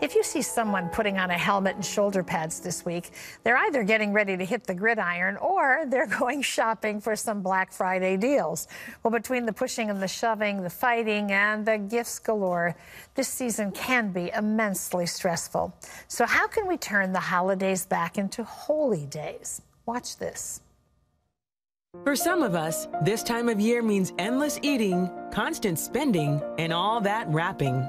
If you see someone putting on a helmet and shoulder pads this week, they're either getting ready to hit the gridiron or they're going shopping for some Black Friday deals. Well, between the pushing and the shoving, the fighting, and the gifts galore, this season can be immensely stressful. So how can we turn the holidays back into holy days? Watch this. For some of us, this time of year means endless eating, constant spending, and all that wrapping.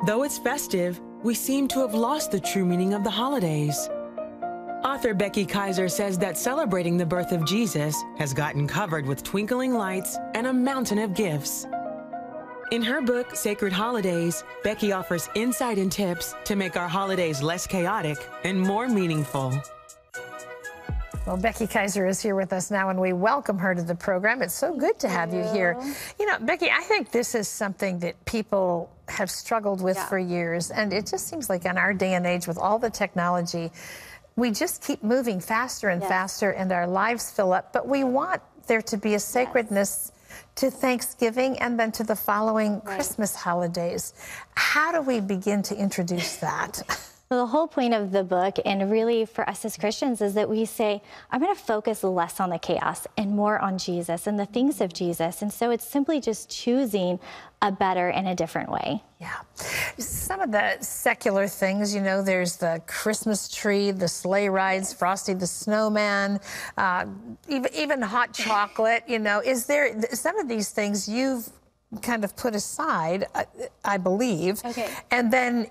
Though it's festive, we seem to have lost the true meaning of the holidays. Author Becky Kiser says that celebrating the birth of Jesus has gotten covered with twinkling lights and a mountain of gifts. In her book, Sacred Holidays, Becky offers insight and tips to make our holidays less chaotic and more meaningful. Well, Becky Kaiser is here with us now, and we welcome her to the program. It's so good to have you here. You know, Becky, I think this is something that people have struggled with for years, and it just seems like in our day and age with all the technology, we just keep moving faster and faster, and our lives fill up, but we want there to be a sacredness to Thanksgiving and then to the following Christmas holidays. How do we begin to introduce that? Well, the whole point of the book, and really for us as Christians, is that we say, I'm going to focus less on the chaos and more on Jesus and the things of Jesus. And so it's simply just choosing a better and a different way. Yeah. Some of the secular things, you know, there's the Christmas tree, the sleigh rides, Frosty the Snowman, even hot chocolate, you know. Is there some of these things you've kind of put aside, I believe, and then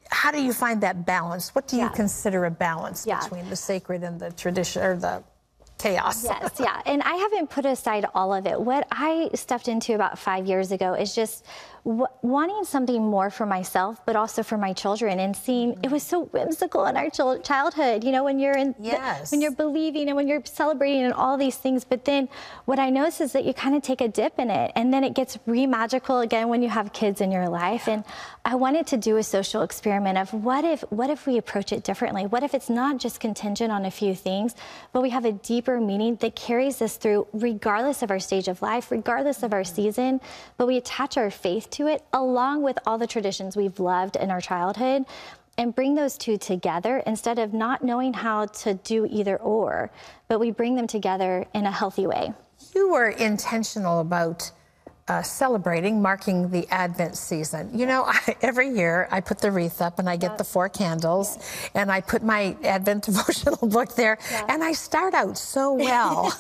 how do you find that balance? What do you consider a balance between the sacred and the tradition, or the chaos? Yes, and I haven't put aside all of it. What I stepped into about 5 years ago is just wanting something more for myself, but also for my children, and seeing it was so whimsical in our childhood, you know, when you're in, when you're believing and when you're celebrating and all these things. But then what I noticed is that you kind of take a dip in it, and then it gets magical again when you have kids in your life. And I wanted to do a social experiment of what if we approach it differently? What if it's not just contingent on a few things, but we have a deeper meaning that carries us through regardless of our stage of life, regardless of our season, but we attach our faith to it along with all the traditions we've loved in our childhood, and bring those two together instead of not knowing how to do either or, but we bring them together in a healthy way. You were intentional about celebrating, marking the Advent season. You know, every year I put the wreath up and I get the 4 candles and I put my Advent devotional book there, and I start out so well.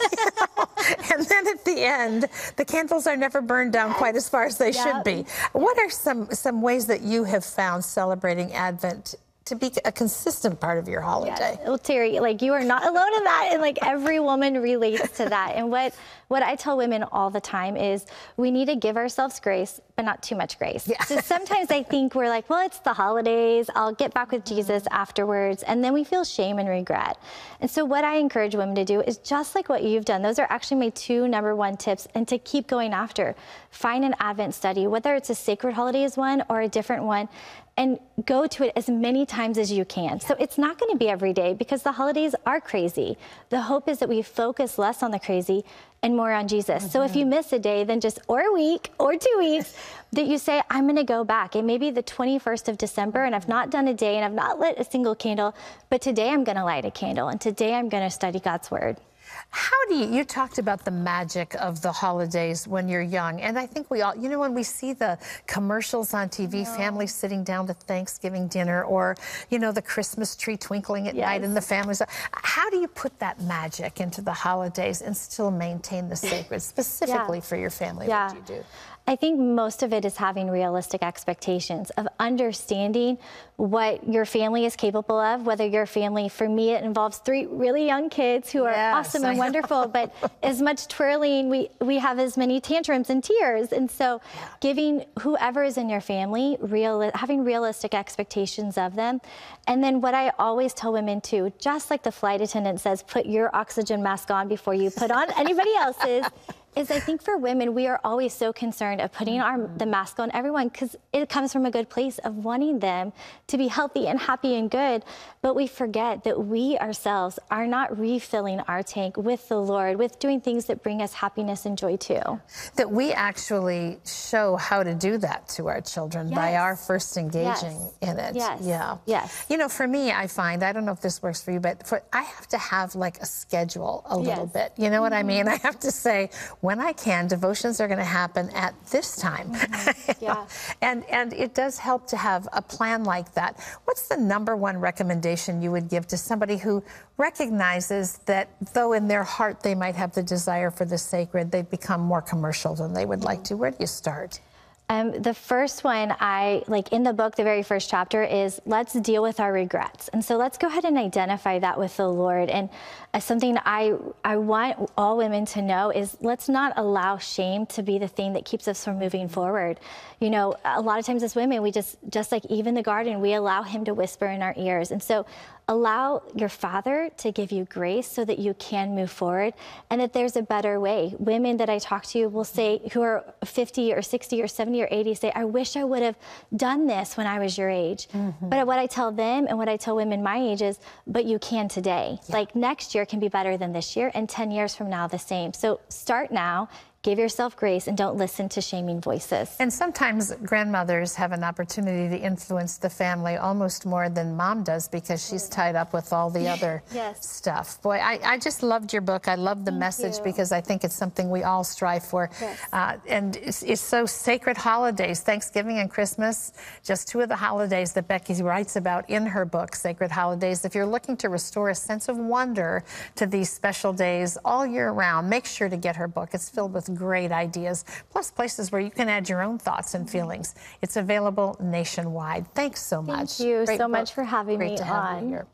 And then at the end, the candles are never burned down quite as far as they should be. What are some ways that you have found celebrating Advent to be a consistent part of your holiday? Well, Terry, like, you are not alone in that, and like every woman relates to that. And what I tell women all the time is we need to give ourselves grace, but not too much grace. So sometimes I think we're like, well, it's the holidays, I'll get back with Jesus afterwards, and then we feel shame and regret. And so what I encourage women to do is just like what you've done. Those are actually my 2 #1 tips, and to keep going after. Find an Advent study, whether it's a Sacred Holidays one or a different one, and go to it as many times as you can. So it's not going to be every day because the holidays are crazy. The hope is that we focus less on the crazy and more on Jesus. So if you miss a day, then or a week or 2 weeks, that you say, I'm going to go back. It may be the 21st of December and I've not done a day and I've not lit a single candle, but today I'm going to light a candle and today I'm going to study God's Word. How do you talked about the magic of the holidays when you're young, and I think we all, you know, when we see the commercials on TV, families sitting down to Thanksgiving dinner, or, you know, the Christmas tree twinkling at night and the families. How do you put that magic into the holidays and still maintain the sacred, specifically for your family? What do you do? I think most of it is having realistic expectations of understanding what your family is capable of, whether your family, for me, it involves 3 really young kids who are awesome and wonderful, but as much twirling, we have as many tantrums and tears. And so giving whoever is in your family, having realistic expectations of them. And then what I always tell women too, just like the flight attendant says, put your oxygen mask on before you put on anybody else's, is I think for women, we are always so concerned of putting the mask on everyone because it comes from a good place of wanting them to be healthy and happy and good. But we forget that we ourselves are not refilling our tank with the Lord, with doing things that bring us happiness and joy too. That we actually show how to do that to our children by our first engaging in it. Yes. You know, for me, I find, I don't know if this works for you, but I have to have like a schedule a little bit. You know what I mean? I have to say, when I can, devotions are going to happen at this time. And it does help to have a plan like that. What's the #1 recommendation you would give to somebody who recognizes that though in their heart they might have the desire for the sacred, they've become more commercial than they would like to? Where do you start? The first one in the book, the very first chapter is let's deal with our regrets. And so let's go ahead and identify that with the Lord. And something I want all women to know is let's not allow shame to be the thing that keeps us from moving forward. You know, a lot of times as women, we just like Eve in the garden, we allow him to whisper in our ears. And so allow your Father to give you grace so that you can move forward and that there's a better way. Women that I talk to will say, who are 50 or 60 or 70 or 80, say, I wish I would have done this when I was your age. But what I tell them and what I tell women my age is, but you can today. Like next year can be better than this year and 10 years from now the same. So start now. Give yourself grace and don't listen to shaming voices. And sometimes grandmothers have an opportunity to influence the family almost more than mom does because she's tied up with all the other stuff. Boy, I just loved your book. I love the message because I think it's something we all strive for. And it's so sacred holidays, Thanksgiving and Christmas, just 2 of the holidays that Becky writes about in her book, Sacred Holidays. If you're looking to restore a sense of wonder to these special days all year round, make sure to get her book. It's filled with great ideas, plus places where you can add your own thoughts and feelings. It's available nationwide. Thanks so much. Thank you so much for having me on. Great to have you here.